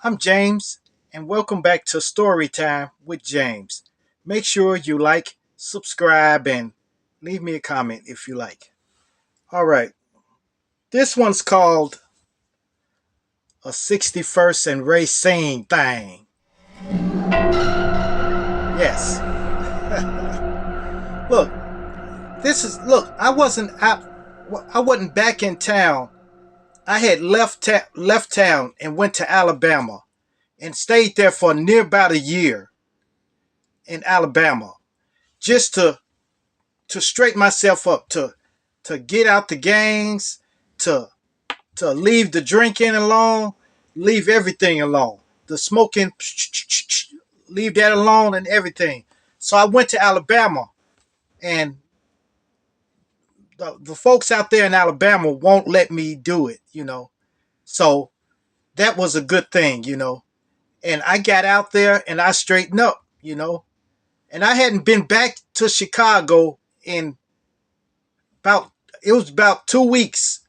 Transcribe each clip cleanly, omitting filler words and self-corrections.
I'm James, and welcome back to Storytime with James. Make sure you like, subscribe, and leave me a comment if you like. All right, this one's called a 61st and Racine Thang. Yes. Look, I wasn't back in town. I had left town and went to Alabama and stayed there for near about a year in Alabama just to straighten myself up, to get out the gangs, to leave the drinking alone, leave everything alone. The smoking, leave that alone and everything. So I went to Alabama, and the folks out there in Alabama won't let me do it. So that was a good thing. And I got out there and I straightened up. And I hadn't been back to Chicago in about it was about 2 weeks.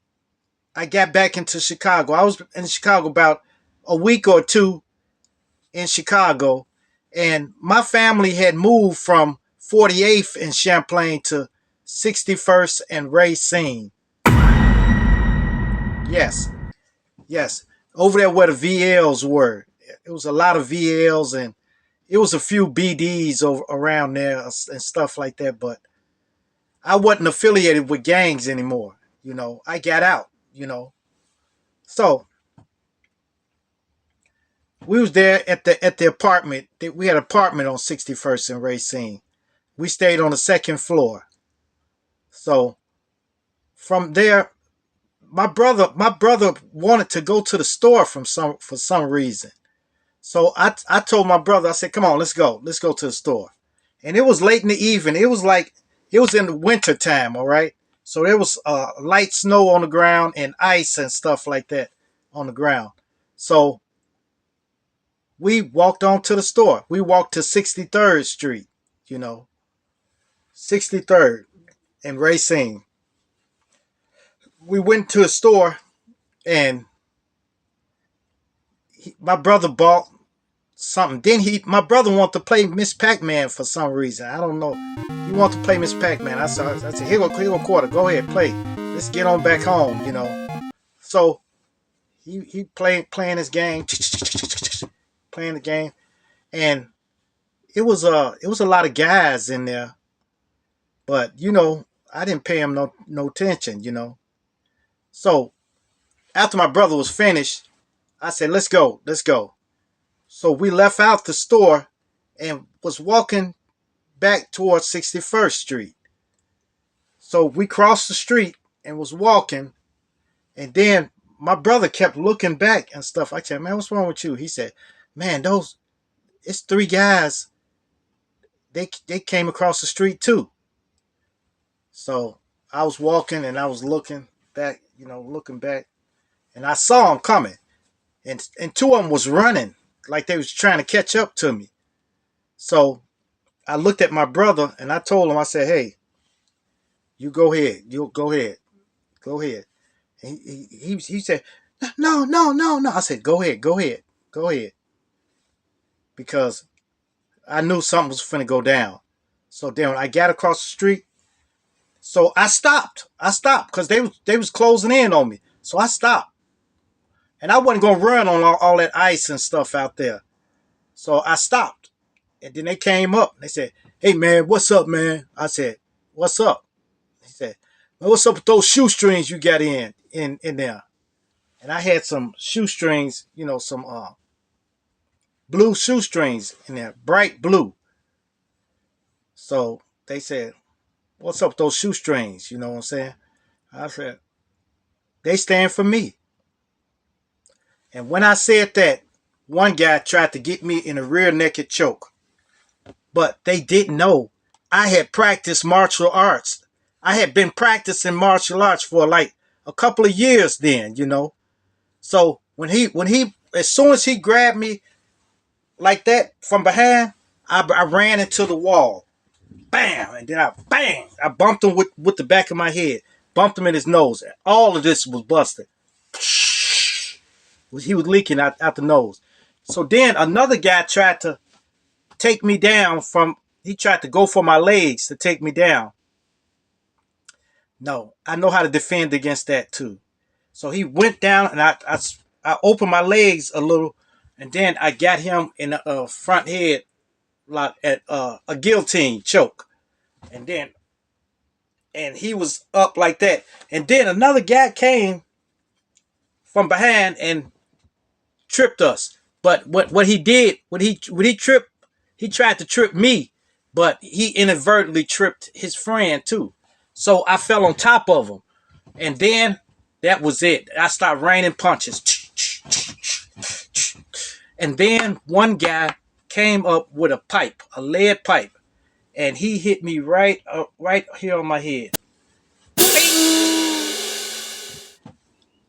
I got back into Chicago. I was in Chicago about a week or two in Chicago, and my family had moved from 48th and Champlain to 61st and Racine. Yes, yes, over there where the VLs were. It was a lot of VLs, and it was a few BDs over around there and stuff like that. But I wasn't affiliated with gangs anymore. I got out. So we was there at the apartment. We had an apartment on 61st and Racine. We stayed on the second floor. So from there, my brother wanted to go to the store for some reason. So I told my brother, I said, "Come on, let's go to the store." And it was late in the evening. It was in the winter time, all right. So there was light snow on the ground and ice and stuff like that on the ground. So we walked on to the store. We walked to 63rd Street, you know, 63rd and Racine. We went to a store, and my brother bought something. Then my brother wanted to play Miss Pac-Man for some reason. I don't know. He wanted to play Miss Pac-Man. I said, here go quarter. Go ahead, play. Let's get on back home. So he playing his game, playing the game, and it was a lot of guys in there. But I didn't pay him no attention. So after my brother was finished, I said, let's go, let's go. So we left out the store and was walking back towards 61st Street. So we crossed the street and was walking, and then my brother kept looking back and stuff. I said, man, what's wrong with you? He said, man, it's three guys. They came across the street too. So I was walking and I was looking back, looking back, and I saw them coming, and two of them was running like they was trying to catch up to me. So I looked at my brother and I told him, I said, hey, you go ahead, go ahead. And he said, no, no, no, no. I said, go ahead, go ahead, because I knew something was finna go down. So then when I got across the street, so I stopped. Because they was closing in on me. So I stopped. And I wasn't gonna run on all that ice and stuff out there. So I stopped. And then they came up. They said, hey man, what's up, man? I said, what's up? He said, well, what's up with those shoestrings you got in there? And I had some shoestrings, some blue shoestrings in there, bright blue. So they said, what's up with those shoestrings? You know what I'm saying? I said, they stand for me. And when I said that, one guy tried to get me in a rear naked choke. But they didn't know I had practiced martial arts. I had been practicing martial arts for like a couple of years then. So as soon as he grabbed me like that from behind, I ran into the wall. Bam! And then I bumped him with the back of my head. Bumped him in his nose. All of this was busted. He was leaking out the nose. So then another guy tried to take me down from, he tried to go for my legs to take me down. No, I know how to defend against that too. So he went down and I opened my legs a little, and then I got him in the front head like at a guillotine choke. And then and he was up like that. And then another guy came from behind and tripped us. But what he did, when he tripped, he tried to trip me, but he inadvertently tripped his friend too. So I fell on top of him. And then that was it. I started raining punches. And then one guy came up with a pipe, a lead pipe, and he hit me right here on my head.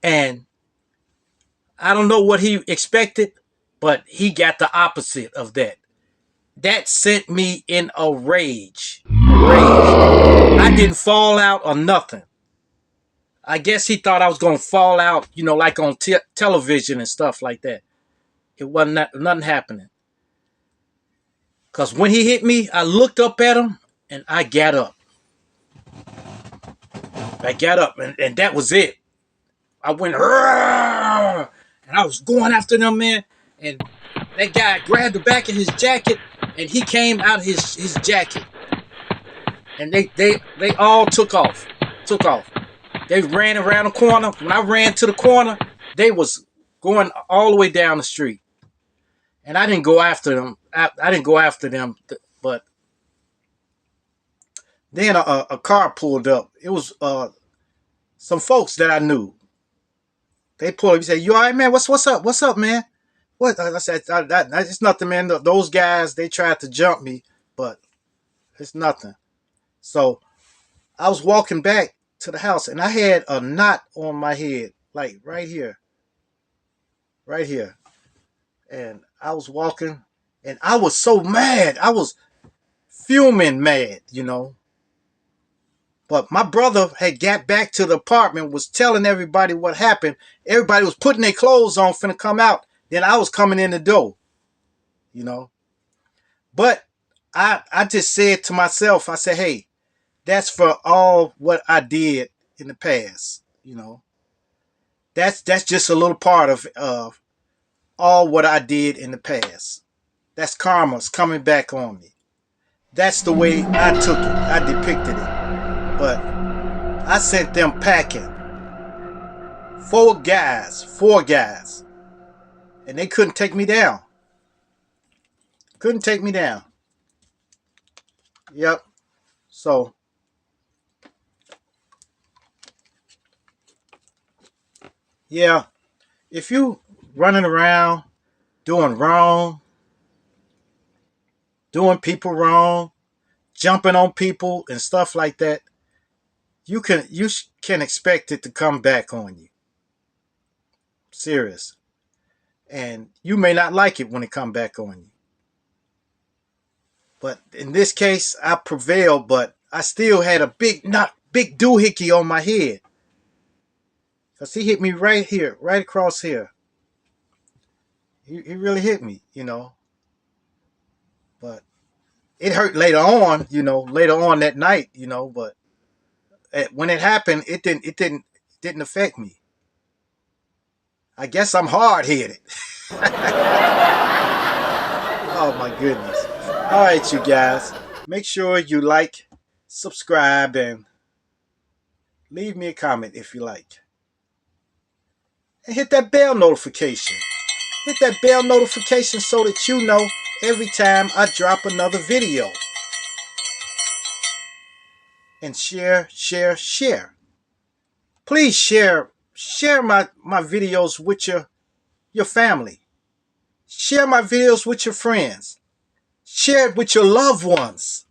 And I don't know what he expected, but he got the opposite of that. That sent me in a rage. I didn't fall out or nothing. I guess he thought I was going to fall out, like on television and stuff like that. It wasn't nothing happening. Because when he hit me, I looked up at him and I got up. And that was it. I went, "Argh!" And I was going after them, man. And that guy grabbed the back of his jacket and he came out of his jacket. And they all took off. They ran around the corner. When I ran to the corner, they was going all the way down the street. And I didn't go after them. But then a car pulled up. It was some folks that I knew. They pulled up. He said, "You all right, man? What's up? What's up, man?" What? I said, "It's nothing, man. Those guys, they tried to jump me, but it's nothing." So I was walking back to the house, and I had a knot on my head, like right here. And I was walking, and I was so mad. I was fuming mad, But my brother had got back to the apartment, was telling everybody what happened. Everybody was putting their clothes on, finna come out. Then I was coming in the door, But I just said to myself, I said, hey, that's for all what I did in the past, That's just a little part of all what I did in the past. That's karma's coming back on me. That's the way I took it. I depicted it. But I sent them packing. Four guys. And they couldn't take me down. Yep. So, yeah. If you running around doing wrong, doing people wrong, jumping on people and stuff like that, you can expect it to come back on you. Serious. And you may not like it when it come back on you. But in this case, I prevailed, but I still had a big doohickey on my head. Because he hit me right here, right across here. He really hit me, But it hurt later on, later on that night, But when it happened, it didn't affect me. I guess I'm hard headed. Oh my goodness. All right, you guys. Make sure you like, subscribe, and leave me a comment if you like. And hit that bell notification. Hit that bell notification so that you know every time I drop another video. And share. Please share my videos with your family. Share my videos with your friends. Share it with your loved ones.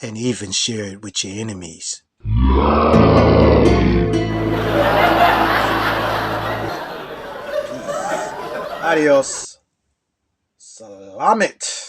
And even share it with your enemies. Peace. Adios. Salamat.